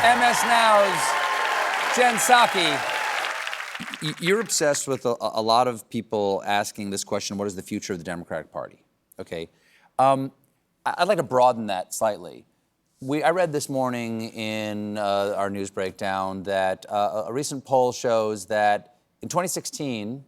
MS Now's Jen Psaki. You're obsessed with a lot of people asking this question, what is the future of the Democratic Party? Okay. I'd like to broaden that slightly. I read this morning in our news breakdown that a recent poll shows that in 2016,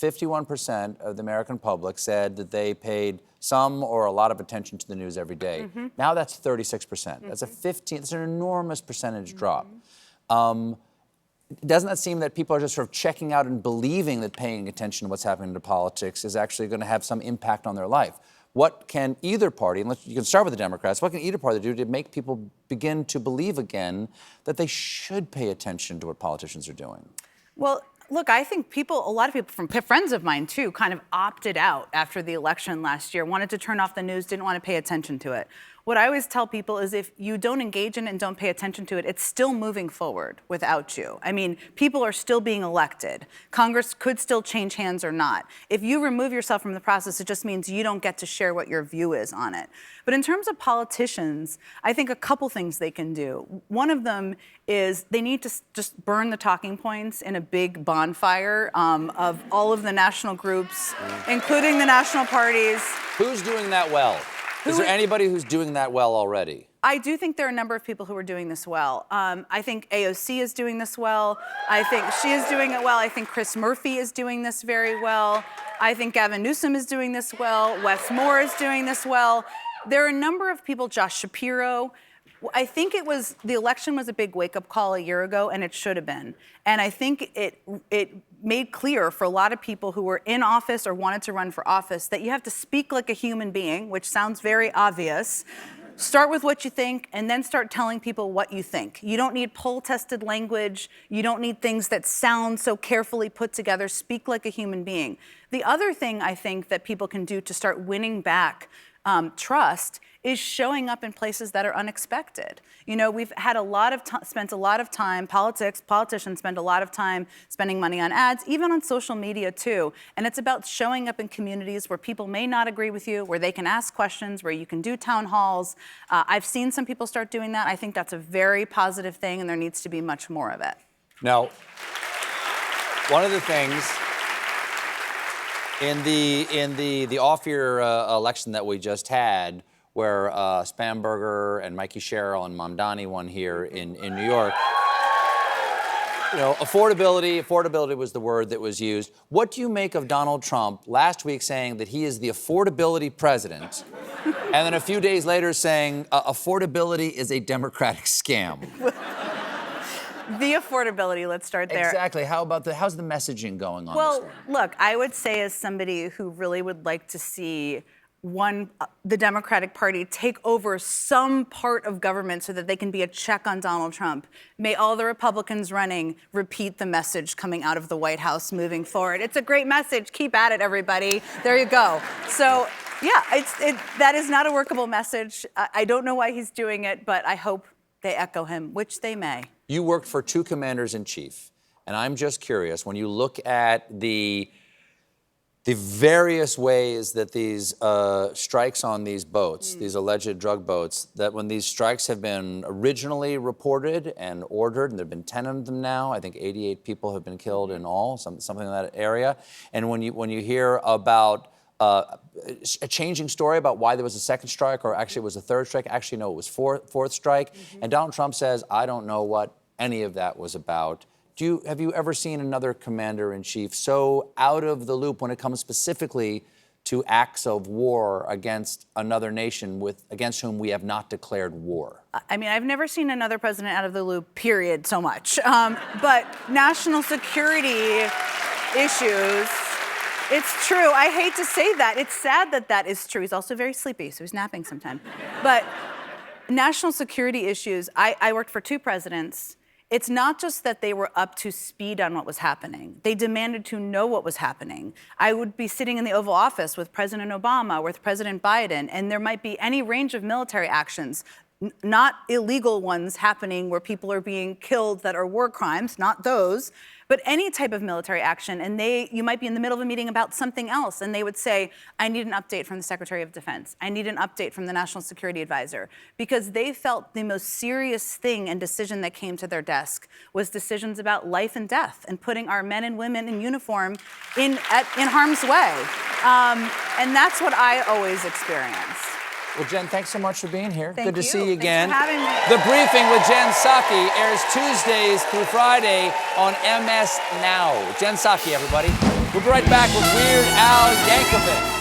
51% of the American public said that they paid some or a lot of attention to the news every day. Mm-hmm. Now that's 36%. Mm-hmm. That's an enormous percentage drop. Doesn't that seem that people are just sort of checking out and believing that paying attention to what's happening to politics is actually going to have some impact on their life? What can either party, and you can start with the Democrats, what can either party do to make people begin to believe again that they should pay attention to what politicians are doing? Well, look, I think a lot of people, from friends of mine too, kind of opted out after the election last year, wanted to turn off the news, didn't want to pay attention to it. What I always tell people is if you don't engage in it and don't pay attention to it, it's still moving forward without you. I mean, people are still being elected. Congress could still change hands or not. If you remove yourself from the process, it just means you don't get to share what your view is on it. But in terms of politicians, I think a couple things they can do. One of them is they need to just burn the talking points in a big bonfire of all of the national groups, including the national parties. Who's doing that well? Is there anybody who's doing that well already? I do think there are a number of people who are doing this well. I think AOC is doing this well. I think she is doing it well. I think Chris Murphy is doing this very well. I think Gavin Newsom is doing this well. Wes Moore is doing this well. There are a number of people, Josh Shapiro. I think the election was a big wake-up call a year ago, and it should have been. And I think it made clear for a lot of people who were in office or wanted to run for office that you have to speak like a human being, which sounds very obvious. Start with what you think, and then start telling people what you think. You don't need poll-tested language. You don't need things that sound so carefully put together. Speak like a human being. The other thing I think that people can do to start winning back trust is showing up in places that are unexpected. You know, we've had spent a lot of time, politicians spend a lot of time spending money on ads, even on social media too. And it's about showing up in communities where people may not agree with you, where they can ask questions, where you can do town halls. I've seen some people start doing that. I think that's a very positive thing, and there needs to be much more of it. Now, one of the things in the off-year election that we just had, where Spamberger and Mikey Sherrill and Mamdani won here in New York, you know, affordability was the word that was used. What do you make of Donald Trump last week saying that he is the affordability president, and then a few days later saying affordability is a Democratic scam? The affordability, let's start there. Exactly. How's the messaging going on? Well, look, I would say as somebody who really would like to see the Democratic Party take over some part of government so that they can be a check on Donald Trump, may all the Republicans running repeat the message coming out of the White House moving forward. It's a great message. Keep at it, everybody. There you go. So, yeah, that is not a workable message. I don't know why he's doing it, but I hope they echo him, which they may. You worked for two commanders-in-chief, and I'm just curious, when you look at the various ways that these strikes on these boats, these alleged drug boats, that when these strikes have been originally reported and ordered, and there have been 10 of them now, I think 88 people have been killed in all, something in that area, and when you hear about a changing story about why there was a second strike, or actually it was a third strike, actually no, it was fourth strike, and Donald Trump says, I don't know what any of that was about. Have you ever seen another commander-in-chief so out of the loop when it comes specifically to acts of war against another nation against whom we have not declared war? I mean, I've never seen another president out of the loop, period, so much. But national security issues, it's true. I hate to say that. It's sad that that is true. He's also very sleepy, so he's napping sometimes. But national security issues, I worked for two presidents. It's not just that they were up to speed on what was happening. They demanded to know what was happening. I would be sitting in the Oval Office with President Obama, with President Biden, and there might be any range of military actions. not illegal ones happening where people are being killed that are war crimes, not those, but any type of military action. And you might be in the middle of a meeting about something else, and they would say, I need an update from the Secretary of Defense. I need an update from the National Security Advisor. Because they felt the most serious thing and decision that came to their desk was decisions about life and death and putting our men and women in uniform in harm's way. And that's what I always experience. Well, Jen, thanks so much for being here. Thank Good to you. see you again. Thanks for having me. The Briefing with Jen Psaki airs Tuesdays through Friday on MS Now. Jen Psaki, everybody. We'll be right back with Weird Al Yankovic.